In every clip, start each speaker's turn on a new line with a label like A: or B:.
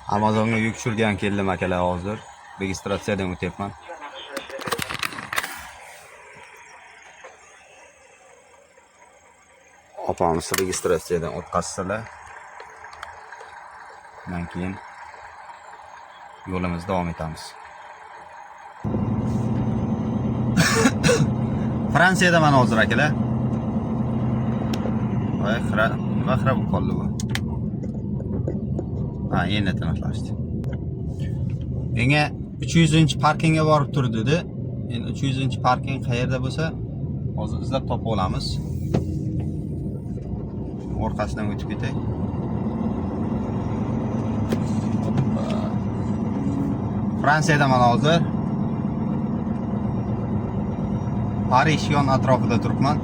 A: Amazonga yuk tushirgan keldim akalar hozir. Registratsiyadan o'tyapman. Opamiz registratsiyadan o'tkazsalar. Undan keyin yo'limizni davom etamiz. Fransiyada mana hozir akalar. Voy, xira bo'lib qoldi bu. Ha, endi tiniqlashdi. Menga 300-parkingga borib tur dedi. Endi 300-parking qayerda bo'lsa, hozir izlab topib olamiz. Orqasidan o'tib ketay. Fransiyada mana hozir Parij yon atrofida turibman.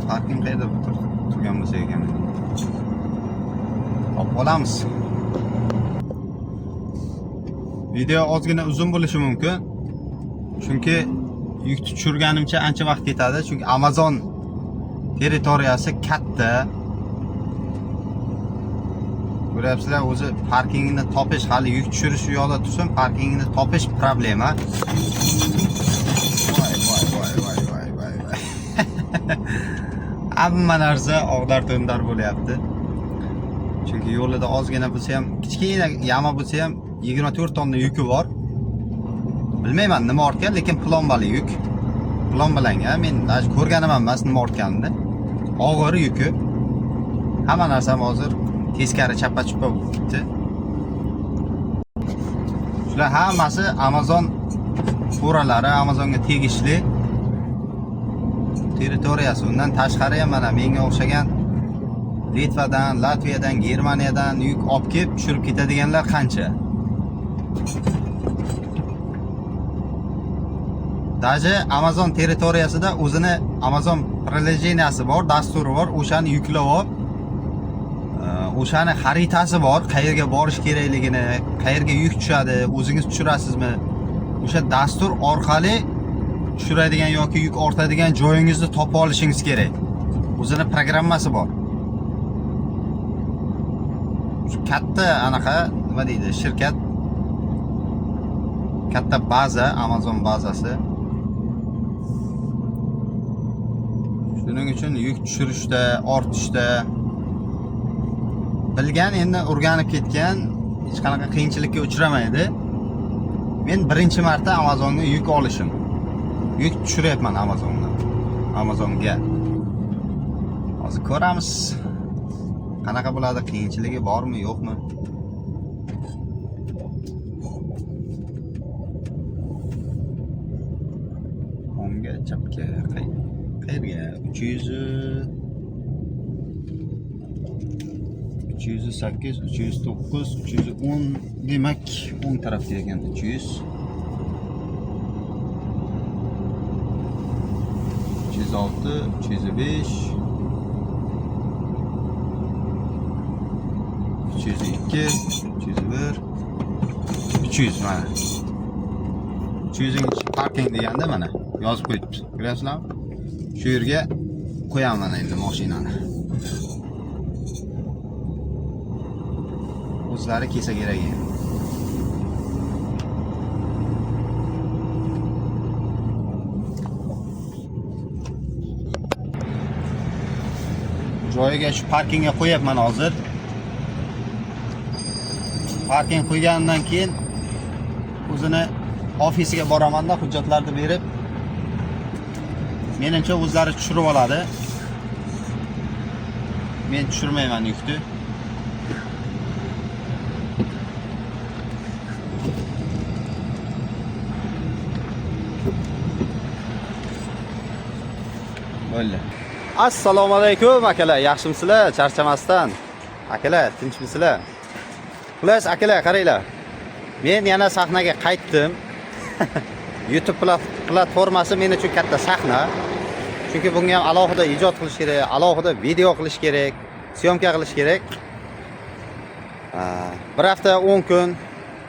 A: Parking qayerda turgan bo'lsa ekan. Hop, olamiz. Video ozgina uzun bo'lishi mumkin. Chunki yuk tushirganimcha ancha vaqt ketadi. Chunki Amazon territoriyasi katta. Ko'ryapsizlar, o'zi parkingni topish, hali yuk tushirish u yoqda tursin, parkingni topish problema. Voy. Hamma narsa og'dar-to'ndar bo'lyapti. Chunki yo'lida ozgina bo'lsa ham, kichkina yama bo'lsa ham 24 tonna yuki bor. Bilmayman nima ortgan, lekin plombali yuk. Plombalanga, men ko'rganim emas nima ortganini. Og'ir yuki. Hamma narsam hozir teskari chappa-chuppa bo'lib ketdi. Shular hammasi Amazon furalari, Amazonga tegishli territoriyasi. Undan tashqari ham mana menga o'xshagan Litvadan, Latviyadan, Germaniyadan yuk olib kelib tushirib ketadiganlar qancha. Daji Amazon territoriyasida o'zini Amazon приложенияsi bor, dasturi bor, o'shani yuklab olib, o'shani xaritasi bor, qayerga borish kerakligini, qayerga yuk tushadi, o'zingiz tushirasizmi? O'sha dastur orqali tushiradigan yoki yuk ortadigan joyingizni topib olishingiz kerak. O'zini programmasi bor. Katta anaqa nima deydi, shirkat, katta baza, Amazon bazasi. Shuning uchun yuk tushirishda, ortishda bilgan, endi o'rganib ketgan, hech qanaqa qiyinchilikka uchramaydi. Men birinchi marta Amazonga yuk olishim. Yuk tushiryapman Amazonga. Hozir ko'ramiz. Qanaqa bo'ladi, qiyinchiligi bormi, yo'qmi? O'ngga, chapga, qayerga? 308, 309, 310, demak, o'ng tarafga ekan 300. 306, 305, 302, 301, 300 mana. 300-parking deganda mana yozib qo'yibdi. Ko'ryapsizlarmi? Shu yerga qo'yaman endi mashinani. O'zlari kelsa kerak. Joyiga shu parkingga qo'yapman hozir. Parking qo'ygandan keyin o'zini ofisiga boraman-da, hujjatlarni berib, menimcha o'zlari tushirib oladi. Men tushirmayman yukni. Bo'ldi. Assalomu alaykum akalar, yaxshimisizlar? Charchamasdan. Akalar, tinchmisizlar? Xullas akalar, qaranglar. Men yana sahnaga qaytdim. YouTube platformasi men uchun katta sahna. Chunki bunga ham alohida ijod qilish kerak, alohida video qilish kerak, syomka qilish kerak. Bir hafta 10 kun,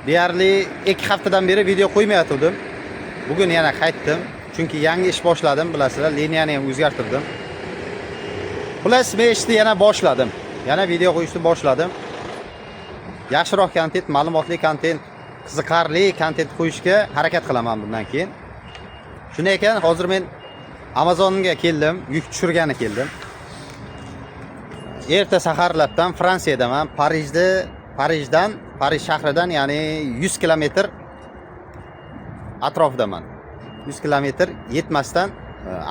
A: deyarli 2 haftadan beri video qo'ymayotgandim. Bugun yana qaytdim. Chunki yangi ish boshladim, bilasizlar, liniyani ham o'zgartirdim. Xullas, men ishni yana boshladim. Yana video qo'yishni boshladim. Yaxshiroq kontent, ma'lumotli kontent, qiziqarli kontent qo'yishga harakat qilaman bundan keyin. Shunday ekan, hozir men Amazonga keldim, yuk tushirgani keldim. Erta saharlabdan Fransiyadaman, Parij shahridan, ya'ni 100 kilometr atrofidaman. 100 kilometr yetmasdan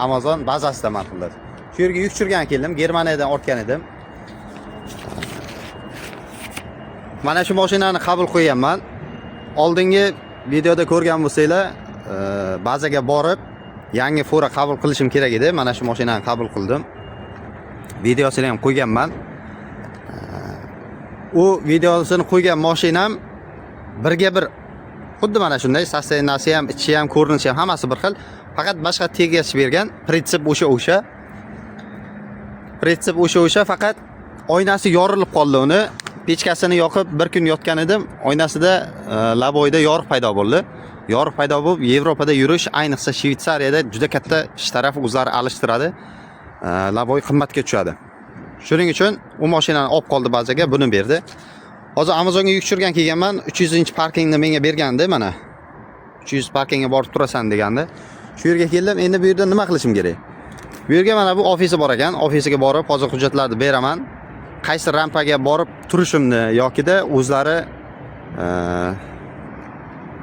A: Amazon bazasidaman xullas. Shu yerga yuk tushirgani keldim, Germaniyadan ortgan edim. Mana shu mashinani qabul qilganman. Oldingi videoda ko'rgan bo'lsanglar, bazaga borib yangi fura qabul qilishim kerak edi. Mana shu mashinani qabul qildim. Videosini ham qo'yganman. U videosini qo'ygan mashinam birga bir xuddi mana shunday, sostenasi ham, ichi ham, ko'rinishi ham hammasi bir xil. Faqat boshqa tegash bergan, prinsip o'sha. Prinsip o'sha, faqat oynasi yorilib qoldi uni. Pechkasini yoqib bir kun yotgan edim, oynasida laboyda yoriq paydo bo'ldi. Yoriq paydo bo'lib, Yevropada yurish, ayniqsa Shvetsariyada juda katta ish tarafi o'zlari alishtiradi. Laboy qimmatga tushadi. Shuning uchun u mashinani olib qoldi bazaga, buni berdi. Hozir Amazonga yuk tushirgan kelganman, 300 parkingni menga bergandi, mana. 300 parkingga borib turasan degandi. Shu yerga keldim, endi bu yerda nima qilishim kerak? Bu yerga mana bu ofisi bor ekan, ofisiga borib hozir hujjatlarni beraman. Qaysi rampaga borib turishimni yokida o'zlari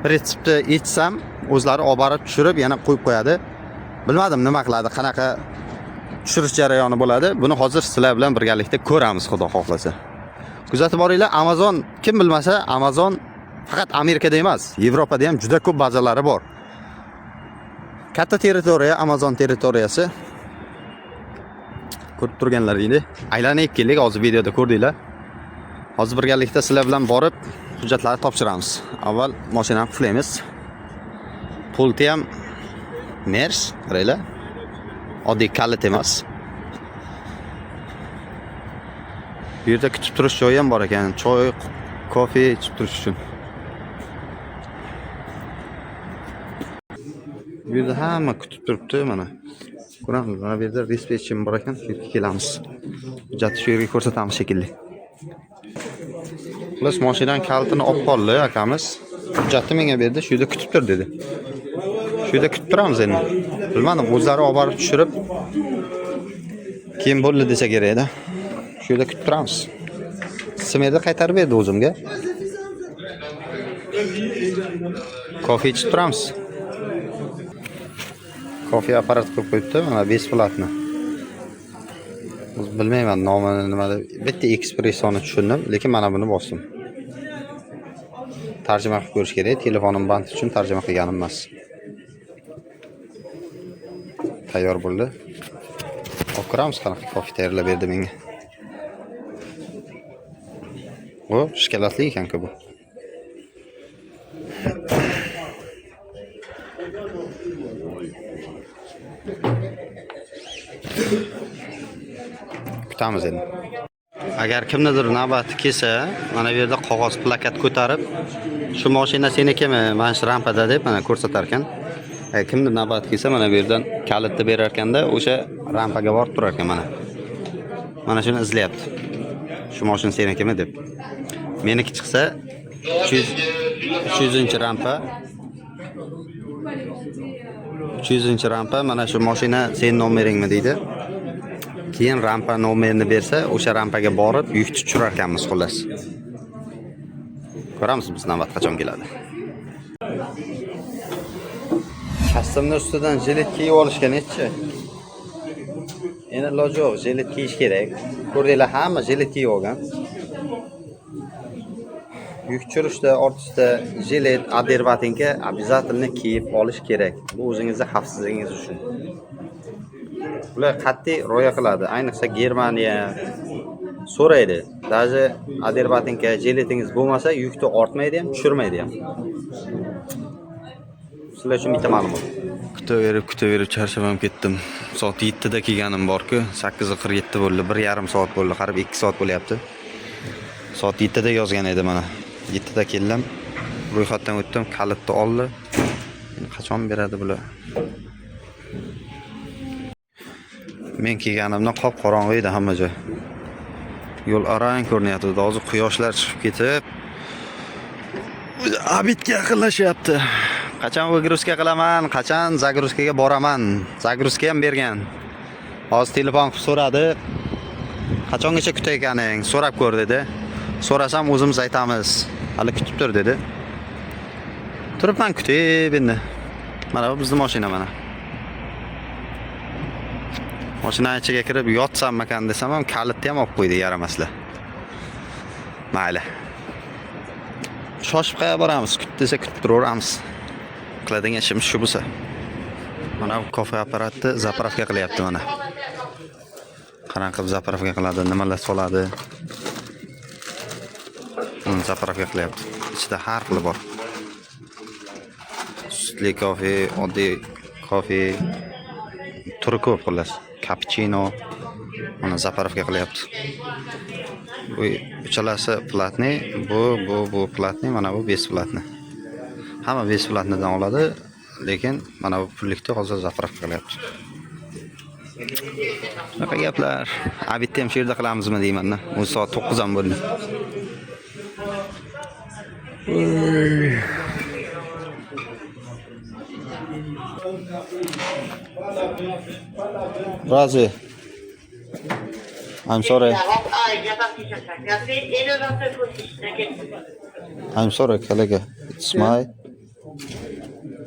A: prinsipni aytsam, o'zlari olib borib tushirib yana qo'yib qo'yadi. Bilmadim nima qiladi, qanaqa tushirish jarayoni bo'ladi. Buni hozir sizlar bilan birgalikda ko'ramiz, xudo xohlasa. Kuzatib boringlar, Amazon, kim bilmasa, Amazon faqat Amerikada emas, Yevropada ham juda ko'p bazalari bor. Katta territoriya, Amazon territoriyasi. Ko'rib turganlaringni aylanib keldik, hozir videoda ko'rdinglar. Hozir birgalikda sizlar bilan borib hujjatlarni topshiramiz. Avval mashinani quflaymiz. Pulti ham Mers, qaranglar. Oddiy kalit emas. Bu yerda kutib turish joyi ham bor ekan. Choy, kofe ichib turish uchun. Bu yerda hamma kutib turibdi mana. Ko'ramiz, mana bu yerda dispetchim bor ekan, shu yerga kelamiz. Hujjatni shu yerga ko'rsatamiz shekilli. Xullas, mashinaning kalitini olib qoldi akamiz. Hujjatni menga berdi, shu yerda kutib tur dedi. Shu yerda kutib turamiz endi. Bilmadim, o'zlari olib borib tushirib keyin bo'ldi desa kerak edi. Shu yerda kutib turamiz. Smerda qaytarib berdi o'zimga. Kofe ichib turamiz. Kofe apparat qilib qo'yibdi, mana besplatni. Bilmayman nomini nima deb. Bitta ekspressoni tushundim, lekin mana buni bosdim. Tarjima qilib ko'rish kerak. Telefonim band uchun tarjima qilganim emas. Tayyor bo'ldi. O'qiramiz, qanaqa kofe tayyorlab berdi menga. O, shikolatli ekan-ku bu. Kutamiz endi. Agar kimnidir navbati kelsa, mana bu yerda qog'oz plakat ko'tarib, shu mashina senikimi, mana shu rampada deb mana ko'rsatar ekan. Kimdir navbati kelsa, mana bu yerdan kalitni berar ekanda, o'sha rampaga borib turar ekan mana. Mana shuni izlayapti. Shu mashina senikimi deb. Meniki chiqsa 300-rampa. 300-rampa, mana shu mashina sen nomeringmi deydi. Keyin rampa nomerini bersa, o'sha rampaga borib yuk tushirar ekanmiz xullas. Ko'ramiz biz navbat qachon keladi. Kastimning ustidan jilet kiyib olishga nechi? Endi iloji yo'q, jilet kiyish kerak. Ko'rdinglar, hamma jilet kiyib olgan. Yuk tushirishda ortida jilet, aderbatinka обязательно kiyib olish kerak. Bu o'zingizning xavfsizligingiz uchun. Ular qat'iy rioya qiladi. Ayniqsa Germaniya so'raydi. Даже aderbatinka, jiletingiz bo'lmasa, yukni ortmaydi ham, tushirmaydi ham. Sizlar uchun bitta ma'lumot. Kutaverib charchab ketdim. Soat 7 da kelganim bor-ku, 8:47 bo'ldi. 1,5 soat bo'ldi, qarib 2 soat bo'lyapti. Soat 7 da yozgan edi mana. 7 da keldim. Ro'yxatdan o'tdim, kalitni oldi. Qachon beradi bular? Men kelganimdan qop qorong'i edi hamma joy. Yo'l arang ko'rinyapti. Hozir quyoshlar chiqib ketib, abitga yaqinlashyapti. Qachon загрузка qilaman, qachon загрузкаga boraman. Загрузка ham bergan. Hozir telefon qilib so'radi. Qachongacha kutayotganing? So'rab ko'r dedi. So'rasam o'zimiz aytamiz. Hali kutib tur dedi. Turibman kutib endi. Mana bu bizning mashina mana. Mashina ichiga kirib yotsammakan desam ham kalitni ham olib qo'ydi, yaramaslar. Mayli. Shoshib qayerga boramiz? Kut desa kutib turaveramiz. Qiladigan ishimiz shu bo'lsa. Mana bu kofe apparatni zapravka qilyapti mana. Qarang qilib zapravka qiladi, nimalar soladi. Zapravka qilyapti. Ichida har xil bor. Sutli kofe, oddiy kofe, turi ko'p xullas. Cappuccino, mana zapravka qilyapti. Bu uchalasi platniy, bu platniy, mana bu besplatniy. Hamma besplatnidan oladi, lekin mana bu pullikni hozir zapravka qilyapti. Shunaqa gaplar. Abitda ham shu yerda qilamizmi deyman-da. O'zi soat 9 ham bo'ldi. Razi. I'm sorry. I'm sorry, colleague. It's my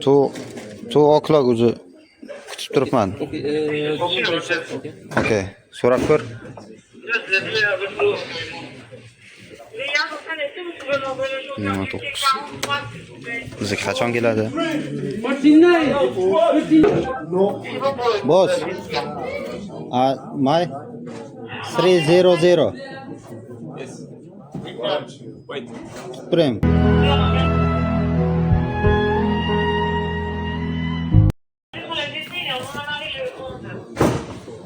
A: 2 o'clock o'zi kutib turibman. Okay. So'rab ko'r. Bizga qachon keladi? Boss. My 300.
B: Wait.
A: Prem.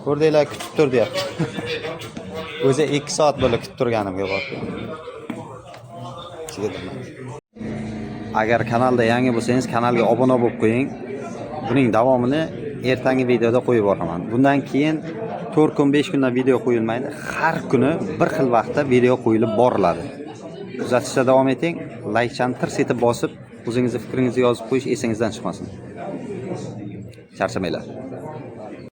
A: Ko'rdinglar, kutib tur deyapti. O'zi 2 soat bo'lib kutib turganimga bor. Agar kanalda yangi bo'lsangiz, kanalga obuna bo'lib qo'ying. Buning davomini ertangi videoda qo'yib boraman. Bundan keyin 4 kun 5 kundan video qo'yilmaydi. Har kuni bir xil vaqtda video qo'yilib boriladi. Kuzatishda davom eting. Like-chani tirs etib bosib, o'zingizning fikringizni yozib qo'yish esingizdan chiqmasin. Charchamanglar.